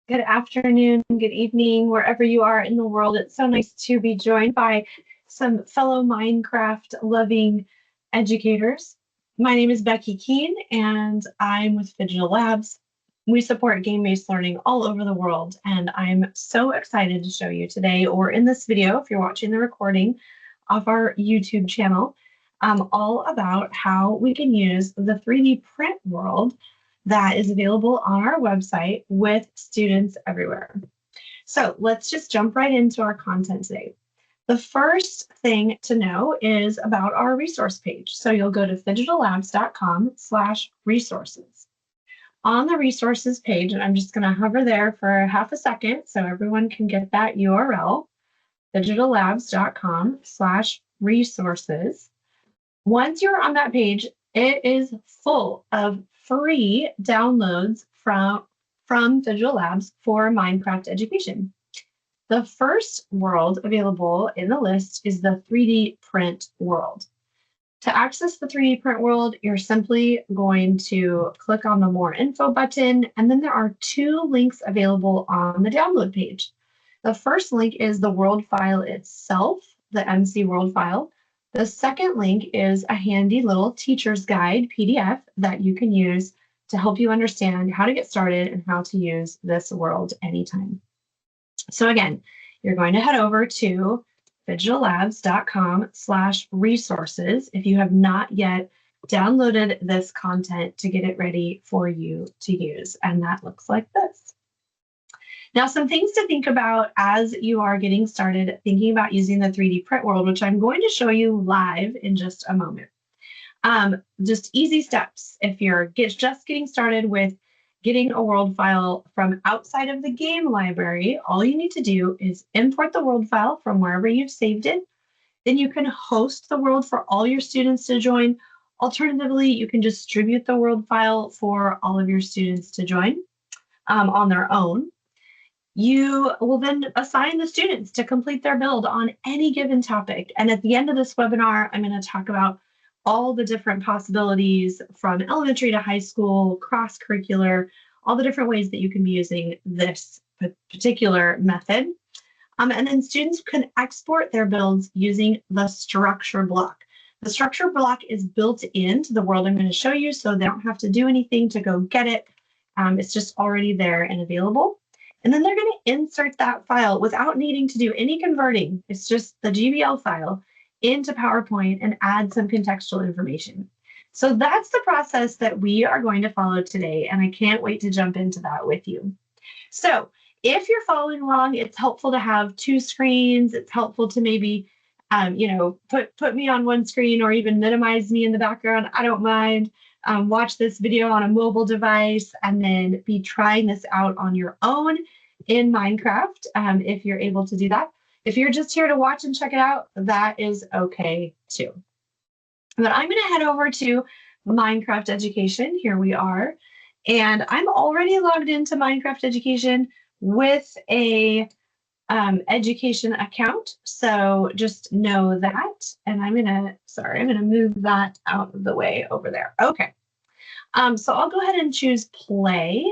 Good afternoon, good evening, wherever you are in the world. It's so nice to be joined by some fellow Minecraft loving educators. My name is Becky Keene, and I'm with Phygital Labs. We support game-based learning all over the world, and I'm so excited to show you today, or in this video, if you're watching the recording of our YouTube channel, all about how we can use the 3D print world that is available on our website with students everywhere. So let's just jump right into our content today. The first thing to know is about our resource page. So you'll go to phygitallabs.com/resources. On the resources page, and I'm just going to hover there for half a second so everyone can get that URL, phygitallabs.com/resources. Once you're on that page, it is full of free downloads from Phygital Labs for Minecraft education. The first world available in the list is the 3D print world. To access the 3D print world, you're simply going to click on the More Info button, and then there are two links available on the download page. The first link is the world file itself, the MC world file. The second link is a handy little teacher's guide PDF that you can use to help you understand how to get started and how to use this world anytime. So again, you're going to head over to phygitallabs.com/resources if you have not yet downloaded this content to get it ready for you to use. And that looks like this. Now, some things to think about as you are getting started thinking about using the 3D print world, which I'm going to show you live in just a moment. Just easy steps. If you're just getting started with getting a world file from outside of the game library, all you need to do is import the world file from wherever you've saved it. Then you can host the world for all your students to join. Alternatively, you can distribute the world file for all of your students to join on their own. You will then assign the students to complete their build on any given topic. And at the end of this webinar, I'm going to talk about all the different possibilities from elementary to high school, cross-curricular, all the different ways that you can be using this particular method. And then students can export their builds using the structure block. The structure block is built into the world I'm going to show you, so they don't have to do anything to go get it. It's just already there and available. And then they're going to insert that file without needing to do any converting. It's just the GBL file into PowerPoint and add some contextual information. So that's the process that we are going to follow today, and I can't wait to jump into that with you. So if you're following along, it's helpful to have two screens. It's helpful to maybe, put me on one screen or even minimize me in the background. I don't mind. Watch this video on a mobile device and then be trying this out on your own in Minecraft if you're able to do that. If you're just here to watch and check it out, that is okay too. But I'm going to head over to Minecraft Education. Here we are. And I'm already logged into Minecraft Education with a education account. So just know that. And I'm going to move that out of the way over there. Okay. So I'll go ahead and choose play.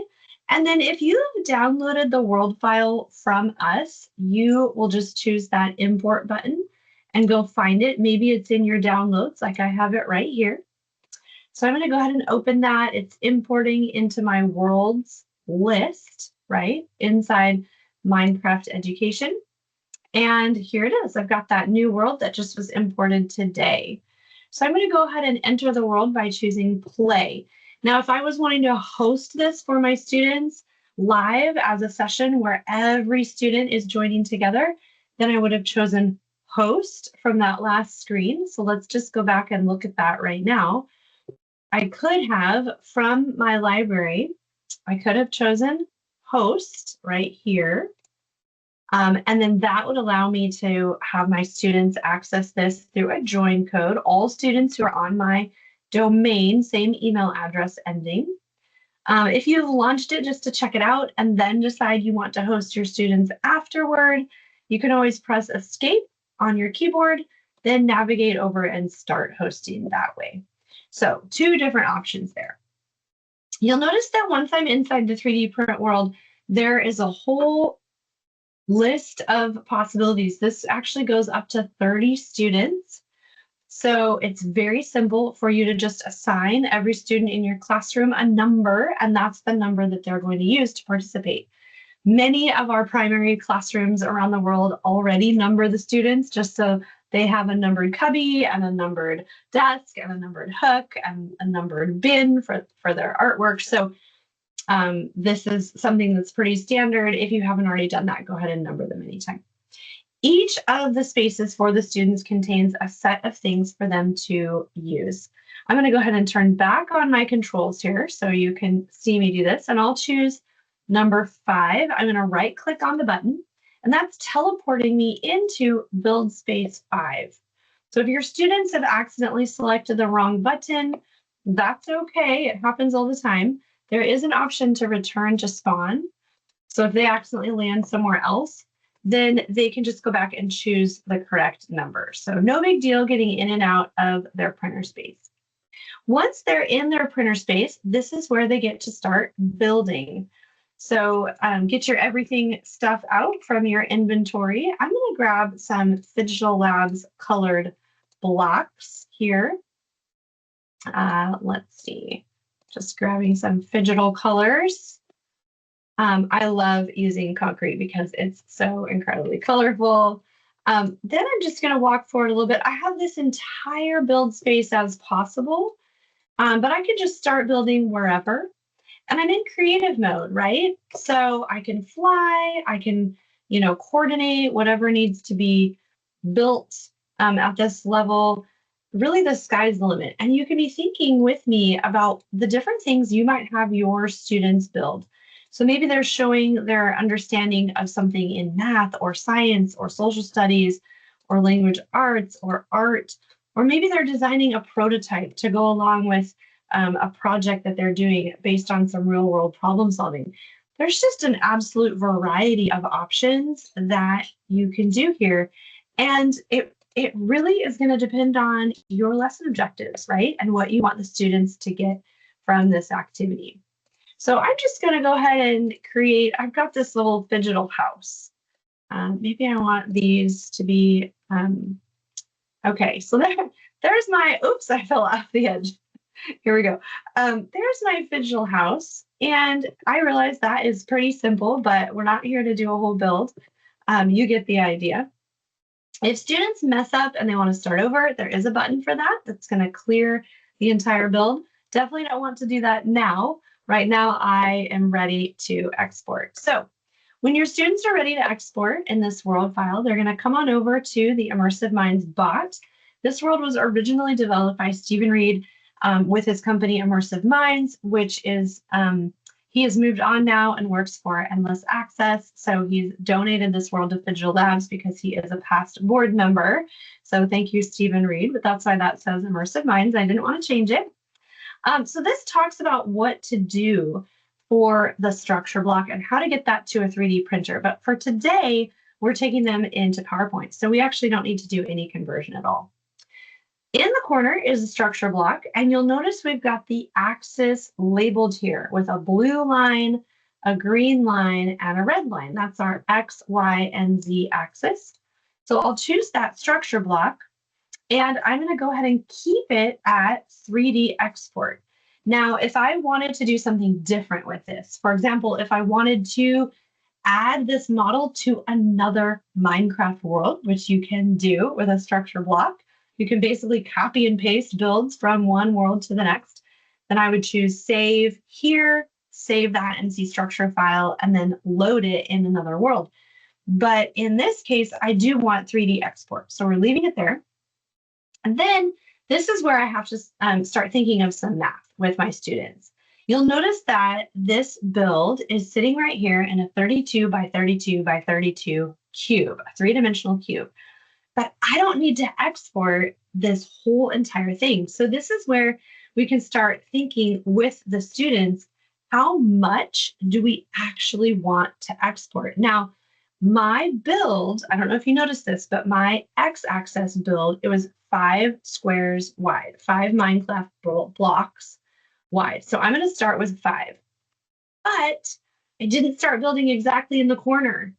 And then if you've downloaded the world file from us, you will just choose that import button and go find it. Maybe it's in your downloads, like I have it right here. So I'm going to go ahead and open that. It's importing into my worlds list, right, inside Minecraft Education. And here it is. I've got that new world that just was imported today. So I'm going to go ahead and enter the world by choosing play. Now, if I was wanting to host this for my students live as a session where every student is joining together, then I would have chosen host from that last screen. So let's just go back and look at that right now. I could have, from my library, I could have chosen host right here. And then that would allow me to have my students access this through a join code. All students who are on my domain, same email address ending. If you've launched it just to check it out and then decide you want to host your students afterward, you can always press escape on your keyboard, then navigate over and start hosting that way. So two different options there. You'll notice that once I'm inside the 3D print world, there is a whole list of possibilities. This actually goes up to 30 students. So it's very simple for you to just assign every student in your classroom a number, and that's the number that they're going to use to participate. Many of our primary classrooms around the world already number the students just so they have a numbered cubby and a numbered desk and a numbered hook and a numbered bin for their artwork. So this is something that's pretty standard. If you haven't already done that, go ahead and number them anytime. Each of the spaces for the students contains a set of things for them to use. I'm going to go ahead and turn back on my controls here so you can see me do this, and I'll choose number 5. I'm going to right click on the button, and that's teleporting me into build space 5. So if your students have accidentally selected the wrong button, that's okay. It happens all the time. There is an option to return to spawn. So if they accidentally land somewhere else, then they can just go back and choose the correct number. So no big deal getting in and out of their printer space. Once they're in their printer space, this is where they get to start building. So get your everything stuff out from your inventory. I'm going to grab some Phygital Labs colored blocks here. Let's see, just grabbing some Phygital colors. I love using concrete because it's so incredibly colorful. Then I'm just going to walk forward a little bit. I have this entire build space as possible, but I can just start building wherever. And I'm in creative mode, right? So I can fly, I can, coordinate whatever needs to be built at this level. Really, the sky's the limit. And you can be thinking with me about the different things you might have your students build. So maybe they're showing their understanding of something in math or science or social studies or language arts or art, or maybe they're designing a prototype to go along with a project that they're doing based on some real world problem solving. There's just an absolute variety of options that you can do here. And it really is going to depend on your lesson objectives, right? And what you want the students to get from this activity. So I'm just going to go ahead and create, I've got this little Phygital house. Maybe I want these to be, okay, so there's my, oops, I fell off the edge. Here we go. There's my Phygital house. And I realize that is pretty simple, but we're not here to do a whole build. You get the idea. If students mess up and they want to start over, there is a button for that that's going to clear the entire build. Definitely don't want to do that now. Right now, I am ready to export. So when your students are ready to export in this world file, they're going to come on over to the Immersive Minds bot. This world was originally developed by Stephen Reed with his company Immersive Minds, which is, he has moved on now and works for Endless Access. So he's donated this world to Phygital Labs because he is a past board member. So thank you, Stephen Reed, but that's why that says Immersive Minds. I didn't want to change it. So this talks about what to do for the structure block and how to get that to a 3D printer. But for today, we're taking them into PowerPoint. So we actually don't need to do any conversion at all. In the corner is a structure block, and you'll notice we've got the axis labeled here with a blue line, a green line, and a red line. That's our X, Y, and Z axis. So I'll choose that structure block, and I'm going to go ahead and keep it at 3D export. Now, if I wanted to do something different with this, for example, if I wanted to add this model to another Minecraft world, which you can do with a structure block, you can basically copy and paste builds from one world to the next. Then I would choose save here, save that NC structure file, and then load it in another world. But in this case, I do want 3D export. So we're leaving it there. And then this is where I have to start thinking of some math with my students. You'll notice that this build is sitting right here in a 32 by 32 by 32 cube, a three-dimensional cube. But I don't need to export this whole entire thing. So this is where we can start thinking with the students, how much do we actually want to export? Now, my build, I don't know if you noticed this, but my x-axis build, it was 5 squares wide, 5 Minecraft blocks wide. So I'm going to start with 5. But I didn't start building exactly in the corner.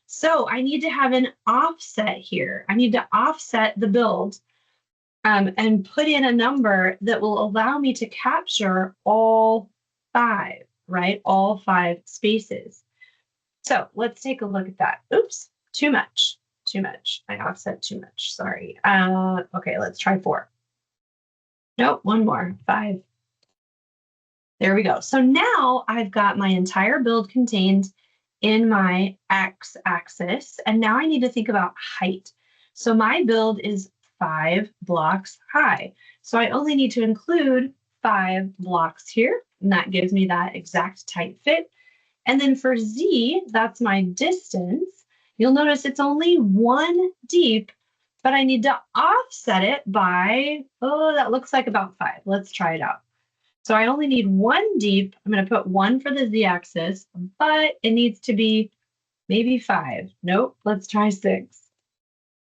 So I need to have an offset here. I need to offset the build and put in a number that will allow me to capture all five, right? All five spaces. So let's take a look at that. Oops, too much. I offset too much. Sorry. Okay, let's try 4. Nope, one more. 5. There we go. So now I've got my entire build contained in my x-axis, and now I need to think about height. So my build is 5 blocks high. So I only need to include 5 blocks here, and that gives me that exact tight fit. And then for Z, that's my distance. You'll notice it's only 1 deep, but I need to offset it by, oh, that looks like about 5. Let's try it out. So I only need 1 deep. I'm going to put 1 for the Z-axis, but it needs to be maybe 5. Nope, let's try 6.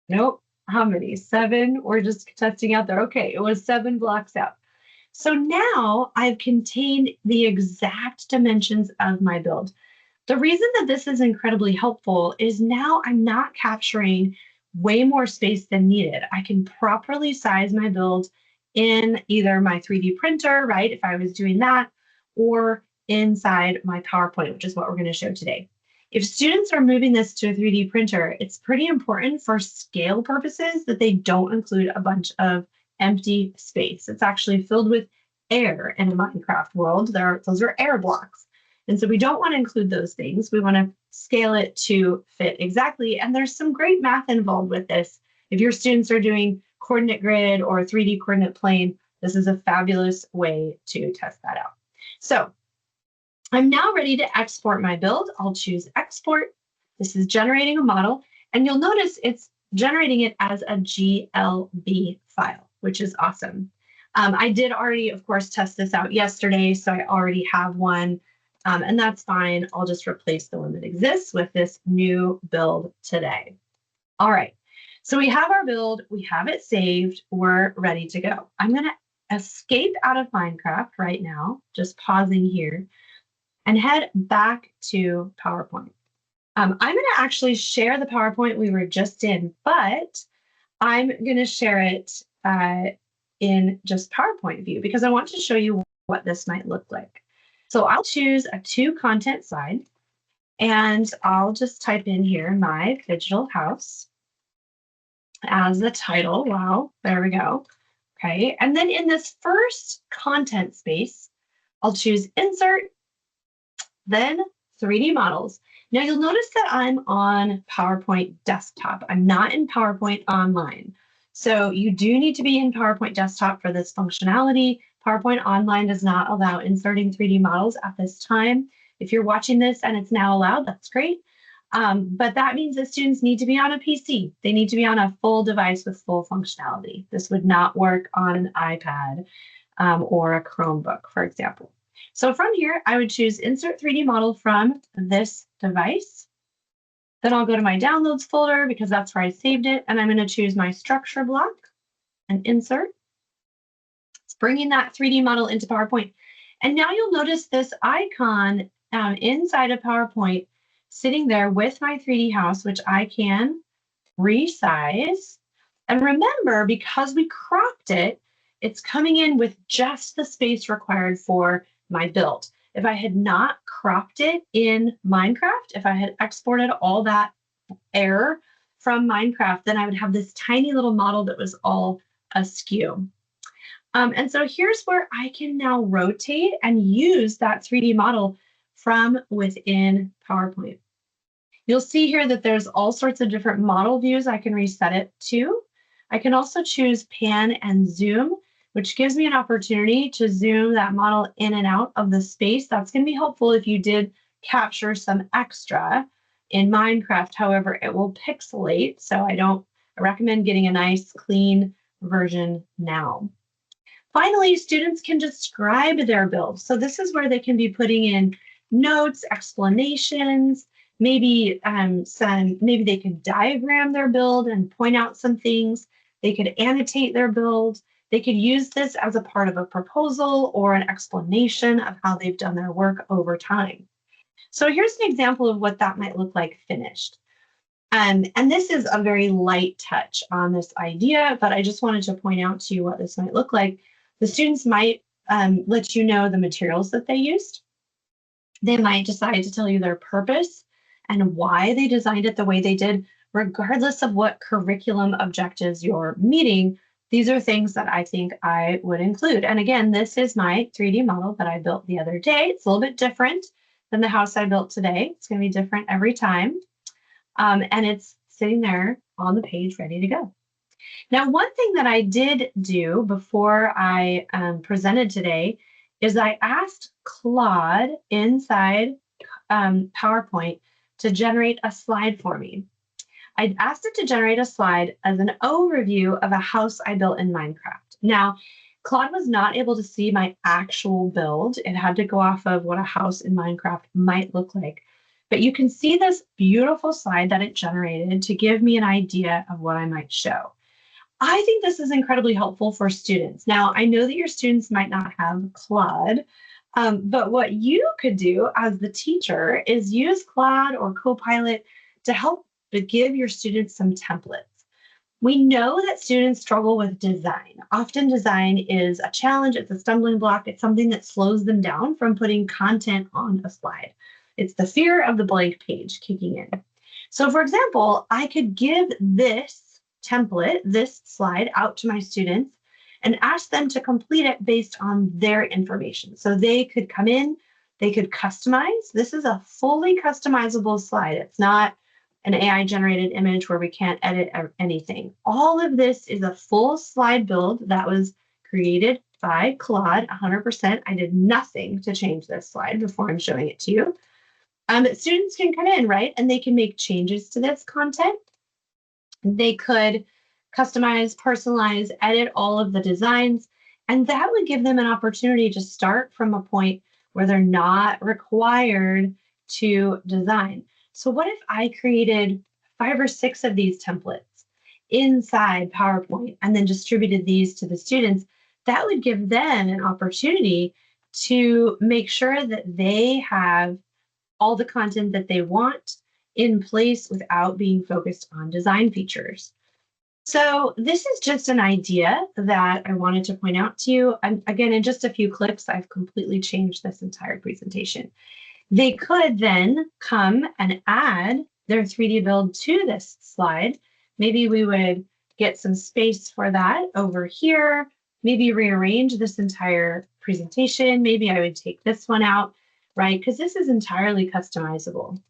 Nope, how many? 7? We're just testing out there. Okay, it was 7 blocks out. So now I've contained the exact dimensions of my build. The reason that this is incredibly helpful is now I'm not capturing way more space than needed. I can properly size my build in either my 3D printer, right, if I was doing that, or inside my PowerPoint, which is what we're going to show today. If students are moving this to a 3D printer, it's pretty important for scale purposes that they don't include a bunch of empty space. It's actually filled with air in a Minecraft world. Those are air blocks. And so we don't want to include those things. We want to scale it to fit exactly. And there's some great math involved with this. If your students are doing coordinate grid or 3D coordinate plane, this is a fabulous way to test that out. So I'm now ready to export my build. I'll choose export. This is generating a model. And you'll notice it's generating it as a GLB file, which is awesome. I did already, of course, test this out yesterday, so I already have one, and that's fine. I'll just replace the one that exists with this new build today. All right, so we have our build, we have it saved, we're ready to go. I'm going to escape out of Minecraft right now, just pausing here, and head back to PowerPoint. I'm going to actually share the PowerPoint we were just in, but I'm going to share it in just PowerPoint view because I want to show you what this might look like. So I'll choose a 2 content slide and I'll just type in here my Phygital house as the title. Wow, there we go. Okay, and then in this first content space, I'll choose insert, then 3D models. Now you'll notice that I'm on PowerPoint desktop. I'm not in PowerPoint online. So you do need to be in PowerPoint desktop for this functionality. PowerPoint online does not allow inserting 3D models at this time. If you're watching this and it's now allowed, that's great. But that means that students need to be on a PC. They need to be on a full device with full functionality. This would not work on an iPad or a Chromebook, for example. So from here, I would choose Insert 3D Model from this device. Then I'll go to my Downloads folder because that's where I saved it. And I'm going to choose my Structure block and Insert. It's bringing that 3D model into PowerPoint. And now you'll notice this icon inside of PowerPoint sitting there with my 3D house, which I can resize. And remember, because we cropped it, it's coming in with just the space required for my build. If I had not cropped it in Minecraft, if I had exported all that air from Minecraft, then I would have this tiny little model that was all askew. And so here's where I can now rotate and use that 3D model from within PowerPoint. You'll see here that there's all sorts of different model views I can reset it to. I can also choose pan and zoom, which gives me an opportunity to zoom that model in and out of the space. That's going to be helpful if you did capture some extra in Minecraft. However, it will pixelate, so I recommend getting a nice clean version now. Finally, students can describe their build. So this is where they can be putting in notes, explanations, maybe they could diagram their build and point out some things. They could annotate their build. They could use this as a part of a proposal or an explanation of how they've done their work over time. So here's an example of what that might look like finished. And this is a very light touch on this idea, but I just wanted to point out to you what this might look like. The students might let you know the materials that they used. They might decide to tell you their purpose and why they designed it the way they did, regardless of what curriculum objectives you're meeting. These are things that I think I would include. And again, this is my 3D model that I built the other day. It's a little bit different than the house I built today. It's going to be different every time. And it's sitting there on the page ready to go. Now, one thing that I did do before I presented today is I asked Claude inside PowerPoint to generate a slide for me. I asked it to generate a slide as an overview of a house I built in Minecraft. Now, Claude was not able to see my actual build. It had to go off of what a house in Minecraft might look like. But you can see this beautiful slide that it generated to give me an idea of what I might show. I think this is incredibly helpful for students. Now, I know that your students might not have Claude, but what you could do as the teacher is use Claude or Copilot to help give your students some templates. We know that students struggle with design. Often design is a challenge, it's a stumbling block, it's something that slows them down from putting content on a slide. It's the fear of the blank page kicking in. So for example, I could give this template, this slide, out to my students and ask them to complete it based on their information. So they could come in, they could customize. This is a fully customizable slide. It's not an AI generated image where we can't edit anything. All of this is a full slide build that was created by Claude 100%. I did nothing to change this slide before I'm showing it to you. Students can come in, right? And they can make changes to this content. They could customize, personalize, edit all of the designs, and that would give them an opportunity to start from a point where they're not required to design. So what if I created 5 or 6 of these templates inside PowerPoint and then distributed these to the students? That would give them an opportunity to make sure that they have all the content that they want in place without being focused on design features. So this is just an idea that I wanted to point out to you. And again, in just a few clicks, I've completely changed this entire presentation. They could then come and add their 3D build to this slide. Maybe we would get some space for that over here, maybe rearrange this entire presentation. Maybe I would take this one out, right? Because this is entirely customizable.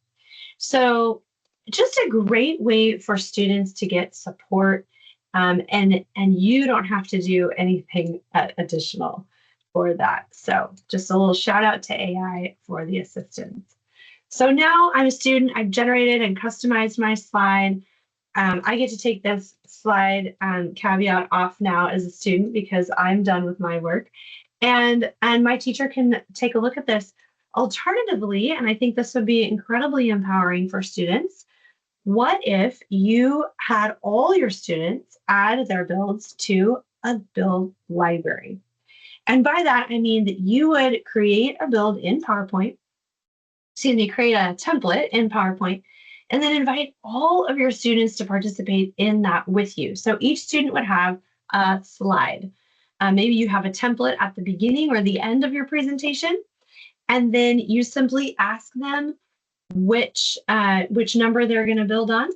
So just a great way for students to get support, and you don't have to do anything additional for that. So just a little shout out to AI for the assistance. So now I'm a student, I've generated and customized my slide. I get to take this slide caveat off now as a student because I'm done with my work. And my teacher can take a look at this. Alternatively, and I think this would be incredibly empowering for students, what if you had all your students add their builds to a build library? And by that, I mean that you would create a build in PowerPoint, create a template in PowerPoint, and then invite all of your students to participate in that with you. So each student would have a slide. Maybe you have a template at the beginning or the end of your presentation, and then you simply ask them which number they're going to build on,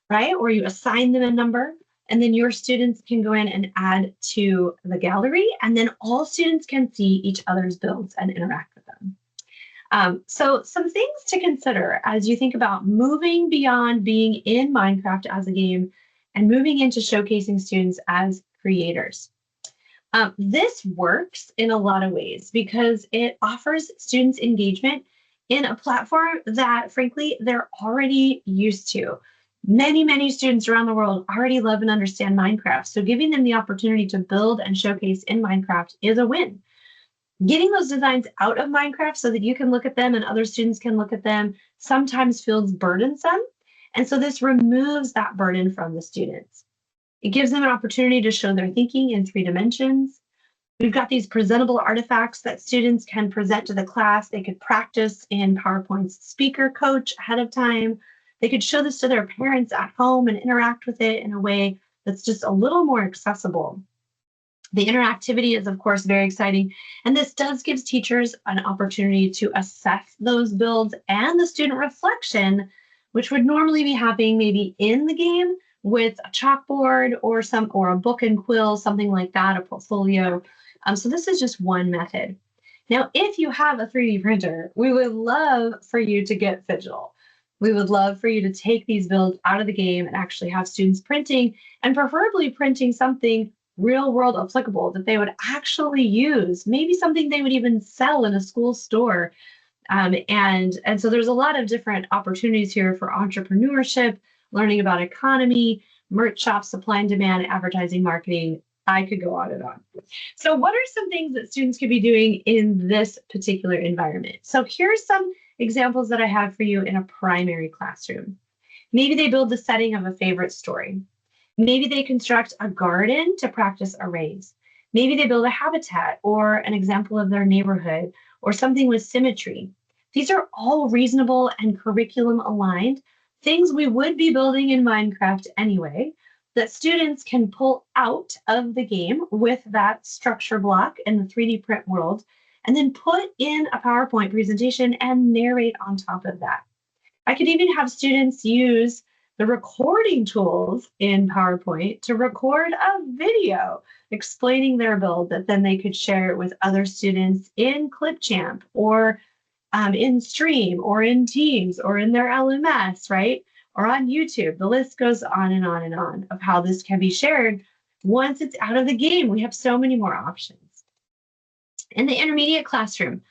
right? Or you assign them a number, and then your students can go in and add to the gallery, and then all students can see each other's builds and interact with them. So some things to consider as you think about moving beyond being in Minecraft as a game and moving into showcasing students as creators. This works in a lot of ways because it offers students engagement in a platform that, frankly, they're already used to. Many students around the world already love and understand Minecraft, so giving them the opportunity to build and showcase in Minecraft is a win. Getting those designs out of Minecraft so that you can look at them and other students can look at them sometimes feels burdensome, and so this removes that burden from the students. It gives them an opportunity to show their thinking in 3 dimensions. We've got these presentable artifacts that students can present to the class. They could practice in PowerPoint's speaker coach ahead of time. They could show this to their parents at home and interact with it in a way that's just a little more accessible. The interactivity is, of course, very exciting. And this does give teachers an opportunity to assess those builds and the student reflection, which would normally be happening maybe in the game with a chalkboard or a book and quill, something like that, a portfolio. So this is just one method. Now, if you have a 3D printer, we would love for you to get Phygital. We would love for you to take these builds out of the game and actually have students printing, and preferably printing something real world applicable that they would actually use, maybe something they would even sell in a school store. And so there's a lot of different opportunities here for entrepreneurship, learning about economy, merch shop, supply and demand, advertising, marketing. I could go on and on. So what are some things that students could be doing in this particular environment? So here's some examples that I have for you in a primary classroom. Maybe they build the setting of a favorite story. Maybe they construct a garden to practice arrays. Maybe they build a habitat or an example of their neighborhood or something with symmetry. These are all reasonable and curriculum aligned, things we would be building in Minecraft anyway, that students can pull out of the game with that structure block in the 3D print world, and then put in a PowerPoint presentation and narrate on top of that. I could even have students use the recording tools in PowerPoint to record a video explaining their build that then they could share with other students in Clipchamp or in Stream or in Teams or in their LMS, right? Or on YouTube. The list goes on and on and on of how this can be shared. Once it's out of the game, we have so many more options. In the intermediate classroom,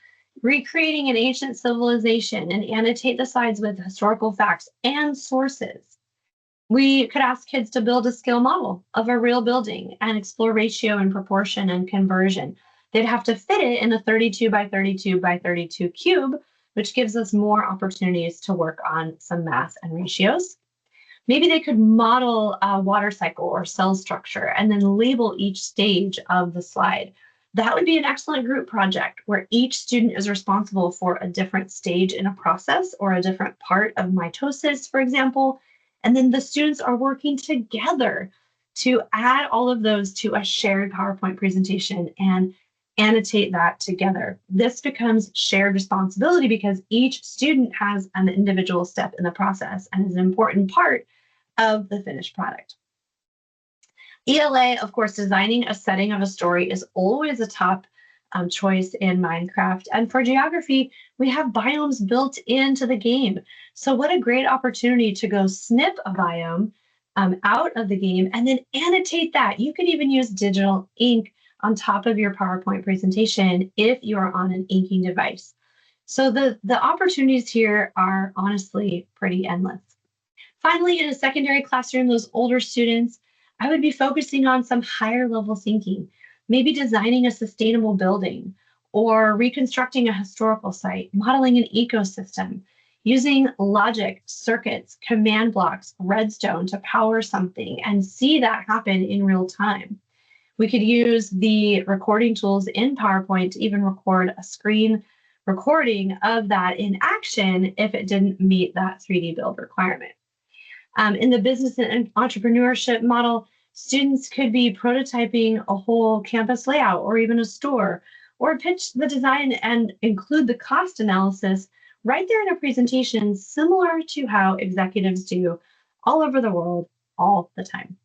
recreating an ancient civilization and annotate the slides with historical facts and sources. We could ask kids to build a scale model of a real building and explore ratio and proportion and conversion. They'd have to fit it in a 32 by 32 by 32 cube, which gives us more opportunities to work on some math and ratios. Maybe they could model a water cycle or cell structure and then label each stage of the slide. That would be an excellent group project where each student is responsible for a different stage in a process or a different part of mitosis, for example. And then the students are working together to add all of those to a shared PowerPoint presentation and annotate that together. This becomes shared responsibility because each student has an individual step in the process and is an important part of the finished product. ELA, of course, designing a setting of a story is always a top choice in Minecraft. And for geography, we have biomes built into the game. So what a great opportunity to go snip a biome out of the game and then annotate that. You could even use digital ink on top of your PowerPoint presentation if you're on an inking device. So the opportunities here are honestly pretty endless. Finally, in a secondary classroom, those older students, I would be focusing on some higher level thinking, maybe designing a sustainable building or reconstructing a historical site, modeling an ecosystem, using logic, circuits, command blocks, redstone to power something and see that happen in real time. We could use the recording tools in PowerPoint to even record a screen recording of that in action if it didn't meet that 3D build requirement. In the business and entrepreneurship model, students could be prototyping a whole campus layout or even a store, or pitch the design and include the cost analysis right there in a presentation, similar to how executives do all over the world all the time.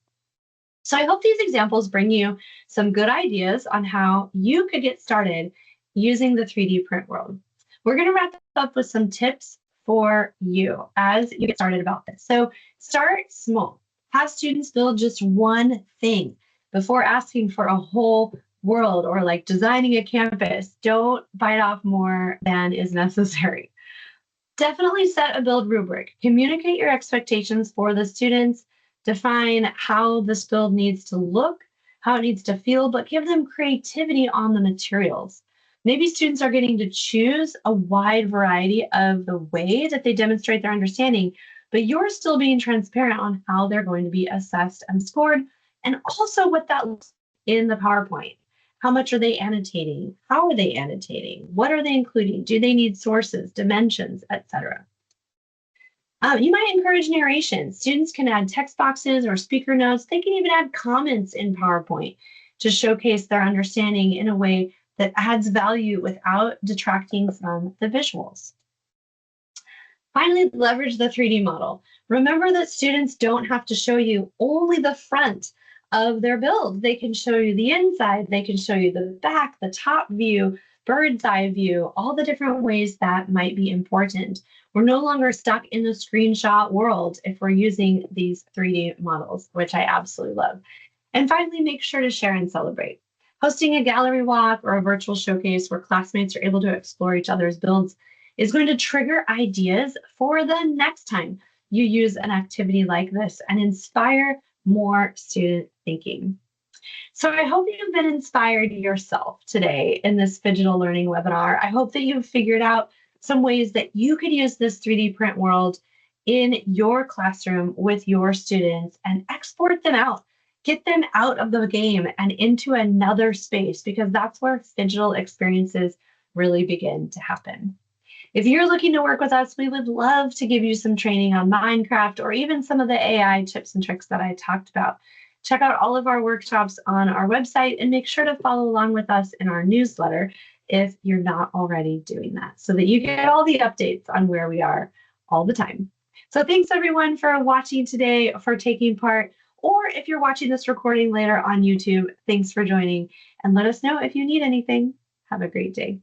So I hope these examples bring you some good ideas on how you could get started using the 3D print world. We're going to wrap up with some tips for you as you get started about this. So start small. Have students build just one thing before asking for a whole world or like designing a campus. Don't bite off more than is necessary. Definitely set a build rubric. Communicate your expectations for the students. Define how this build needs to look, how it needs to feel, but give them creativity on the materials. Maybe students are getting to choose a wide variety of the way that they demonstrate their understanding, but you're still being transparent on how they're going to be assessed and scored, and also what that looks like in the PowerPoint. How much are they annotating? How are they annotating? What are they including? Do they need sources, dimensions, etc.? You might encourage narration. Students can add text boxes or speaker notes. They can even add comments in PowerPoint to showcase their understanding in a way that adds value without detracting from the visuals. Finally, leverage the 3D model. Remember that students don't have to show you only the front of their build. They can show you the inside, they can show you the back, the top view, bird's eye view, all the different ways that might be important. We're no longer stuck in the screenshot world if we're using these 3D models, which I absolutely love. And finally, make sure to share and celebrate. Hosting a gallery walk or a virtual showcase where classmates are able to explore each other's builds is going to trigger ideas for the next time you use an activity like this and inspire more student thinking. So I hope you've been inspired yourself today in this Phygital Learning webinar. I hope that you've figured out some ways that you could use this 3D print world in your classroom with your students and export them out. Get them out of the game and into another space, because that's where Phygital experiences really begin to happen. If you're looking to work with us, we would love to give you some training on Minecraft or even some of the AI tips and tricks that I talked about. Check out all of our workshops on our website and make sure to follow along with us in our newsletter if you're not already doing that, so that you get all the updates on where we are all the time. So thanks everyone for watching today, for taking part, or if you're watching this recording later on YouTube, thanks for joining, and let us know if you need anything. Have a great day.